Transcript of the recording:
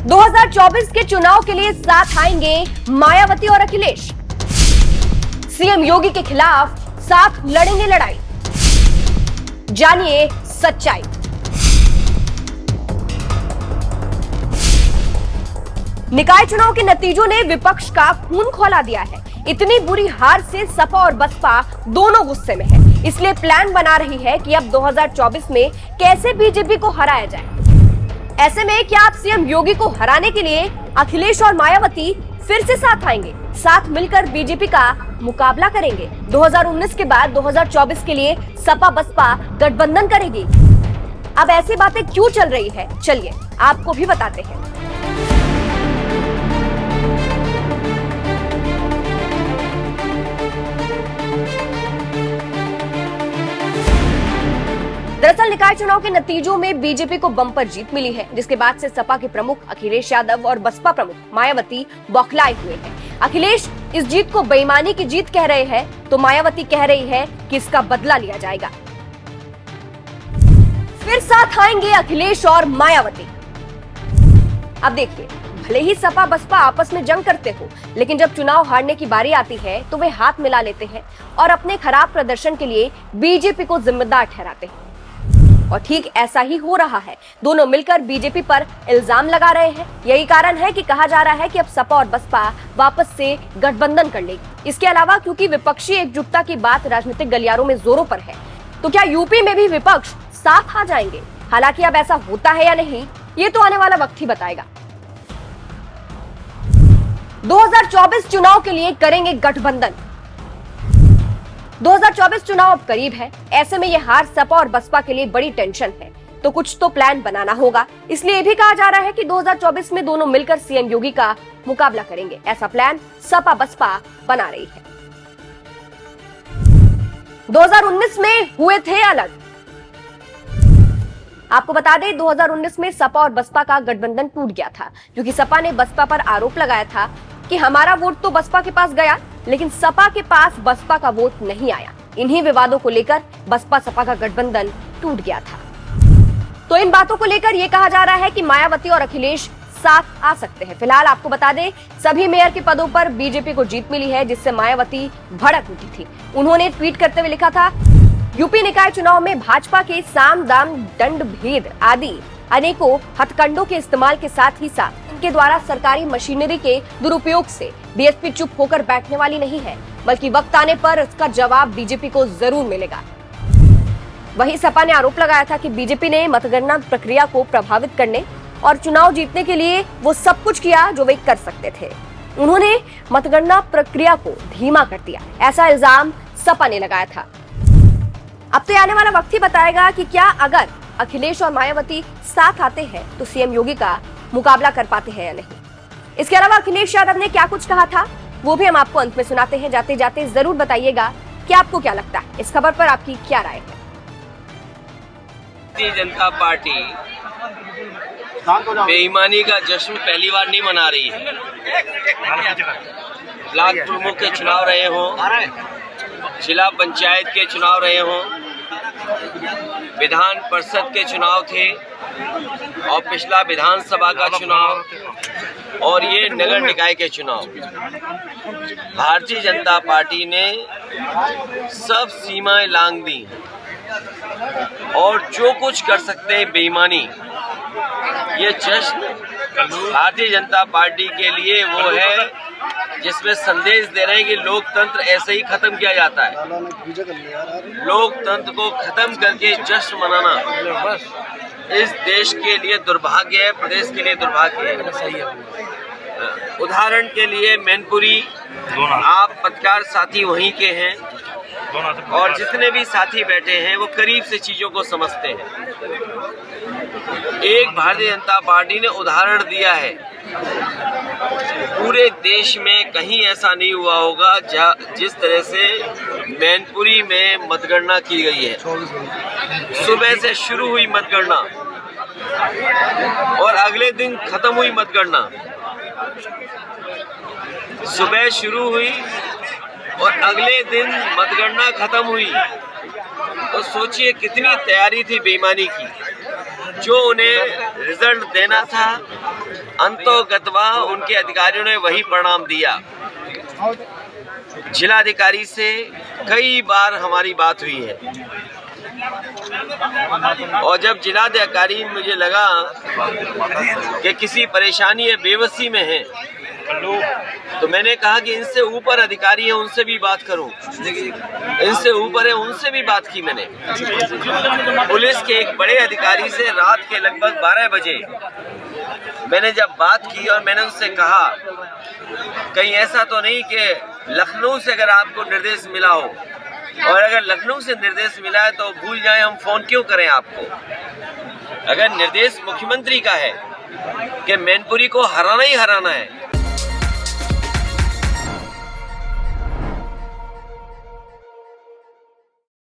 2024 के चुनाव के लिए साथ आएंगे मायावती और अखिलेश। सीएम योगी के खिलाफ साथ लड़ेंगे लड़ाई। जानिए सच्चाई। निकाय चुनाव के नतीजों ने विपक्ष का खून खौला दिया है। इतनी बुरी हार से सपा और बसपा दोनों गुस्से में है, इसलिए प्लान बना रही है कि अब 2024 में कैसे बीजेपी को हराया जाए। ऐसे में क्या आप सीएम योगी को हराने के लिए अखिलेश और मायावती फिर से साथ आएंगे, साथ मिलकर बीजेपी का मुकाबला करेंगे। 2019 के बाद 2024 के लिए सपा बसपा गठबंधन करेगी। अब ऐसी बातें क्यों चल रही है, चलिए आपको भी बताते हैं। दरअसल निकाय चुनाव के नतीजों में बीजेपी को बम्पर जीत मिली है, जिसके बाद से सपा के प्रमुख अखिलेश यादव और बसपा प्रमुख मायावती बौखलाए हुए हैं। अखिलेश इस जीत को बेईमानी की जीत कह रहे हैं, तो मायावती कह रही है कि इसका बदला लिया जाएगा। फिर साथ आएंगे अखिलेश और मायावती। अब देखिए, भले ही सपा बसपा आपस में जंग करते हो, लेकिन जब चुनाव हारने की बारी आती है तो वे हाथ मिला लेते हैं और अपने खराब प्रदर्शन के लिए बीजेपी को जिम्मेदार ठहराते हैं। और ठीक ऐसा ही हो रहा है। दोनों मिलकर बीजेपी पर इल्जाम लगा रहे हैं। यही कारण है कि कहा जा रहा है कि अब सपा और बसपा वापस से गठबंधन कर लेगी। इसके अलावा क्योंकि विपक्षी एकजुटता की बात राजनीतिक गलियारों में जोरों पर है, तो क्या यूपी में भी विपक्ष साथ आ जाएंगे? हालांकि अब ऐसा होता है या नहीं, ये तो आने वाला वक्त ही बताएगा। 2024 चुनाव के लिए करेंगे गठबंधन। 2024 चुनाव अब करीब है। ऐसे में यह हार सपा और बसपा के लिए बड़ी टेंशन है, तो कुछ तो प्लान बनाना होगा। इसलिए भी कहा जा रहा है कि 2024 में दोनों मिलकर सीएम योगी का मुकाबला करेंगे। ऐसा प्लान सपा बसपा बना रही है। 2019 में हुए थे अलग। आपको बता दें, 2019 में सपा और बसपा का गठबंधन टूट गया था, क्योंकि सपा ने बसपा पर आरोप लगाया था कि हमारा वोट तो बसपा के पास गया, लेकिन सपा के पास बसपा का वोट नहीं आया। इन्हीं विवादों को लेकर बसपा सपा का गठबंधन टूट गया था। तो इन बातों को लेकर यह कहा जा रहा है कि मायावती और अखिलेश साथ आ सकते हैं। फिलहाल आपको बता दें, सभी मेयर के पदों पर बीजेपी को जीत मिली है, जिससे मायावती भड़क उठी थी। उन्होंने ट्वीट करते हुए लिखा था, यूपी निकाय चुनाव में भाजपा के साम दाम दंड भेद आदि अनेकों हथकंडों के इस्तेमाल के साथ ही साथ इनके द्वारा सरकारी मशीनरी के दुरुपयोग से बीएसपी चुप होकर बैठने वाली नहीं है, बल्कि वक्त आने पर इसका जवाब बीजेपी को जरूर मिलेगा। वहीं सपा ने आरोप लगाया था कि बीजेपी ने मतगणना प्रक्रिया को प्रभावित करने और चुनाव जीतने के लिए वो सब कुछ किया जो वे कर सकते थे। उन्होंने मतगणना प्रक्रिया को धीमा कर दिया, ऐसा इल्जाम सपा ने लगाया था। अब तो आने वाला वक्त ही बताएगा कि क्या अगर अखिलेश और मायावती साथ आते हैं तो सीएम योगी का मुकाबला कर पाते हैं या नहीं। इसके अलावा अखिलेश यादव ने क्या कुछ कहा था, वो भी हम आपको अंत में सुनाते हैं। जाते जाते जरूर बताइएगा कि आपको क्या लगता है, इस खबर पर आपकी क्या राय है। भारतीय जनता पार्टी बेईमानी का जश्न पहली बार नहीं मना रही है। ब्लॉक प्रमुख के चुनाव रहे हों, जिला पंचायत के चुनाव रहे हों, विधान परिषद के चुनाव थे और पिछला विधानसभा का चुनाव और ये नगर निकाय के चुनाव, भारतीय जनता पार्टी ने सब सीमाएं लांघ दी और जो कुछ कर सकते हैं बेईमानी, ये जश्न भारतीय जनता पार्टी के लिए वो है जिसमें संदेश दे रहे हैं कि लोकतंत्र ऐसे ही खत्म किया जाता है। लोकतंत्र को खत्म करके जश्न मनाना इस देश के लिए दुर्भाग्य है, प्रदेश के लिए दुर्भाग्य है। उदाहरण के लिए मैनपुरी, आप पत्रकार साथी वहीं के हैं और जितने भी साथी बैठे हैं वो करीब से चीजों को समझते हैं। एक भारतीय जनता पार्टी ने उदाहरण दिया है, पूरे देश में कहीं ऐसा नहीं हुआ होगा जिस तरह से मैनपुरी में मतगणना की गई है। सुबह से शुरू हुई मतगणना और अगले दिन खत्म हुई मतगणना। सुबह शुरू हुई और अगले दिन मतगणना खत्म हुई, तो सोचिए कितनी तैयारी थी बेईमानी की। जो उन्हें रिजल्ट देना था अंतोगत्वा उनके अधिकारियों ने वही परिणाम दिया। जिलाधिकारी से कई बार हमारी बात हुई है और जब जिलाधिकारी मुझे लगा कि किसी परेशानी या बेबसी में है तो मैंने कहा कि इनसे ऊपर अधिकारी है उनसे भी बात करूं, इनसे ऊपर है उनसे भी बात की मैंने। पुलिस के एक बड़े अधिकारी से रात के लगभग 12 बजे मैंने जब बात की और मैंने उनसे कहा कहीं ऐसा तो नहीं कि लखनऊ से अगर आपको निर्देश मिला हो और अगर लखनऊ से निर्देश मिला है तो भूल जाएं, हम फोन क्यों करें आपको। अगर निर्देश मुख्यमंत्री का है कि मैनपुरी को हराना ही हराना है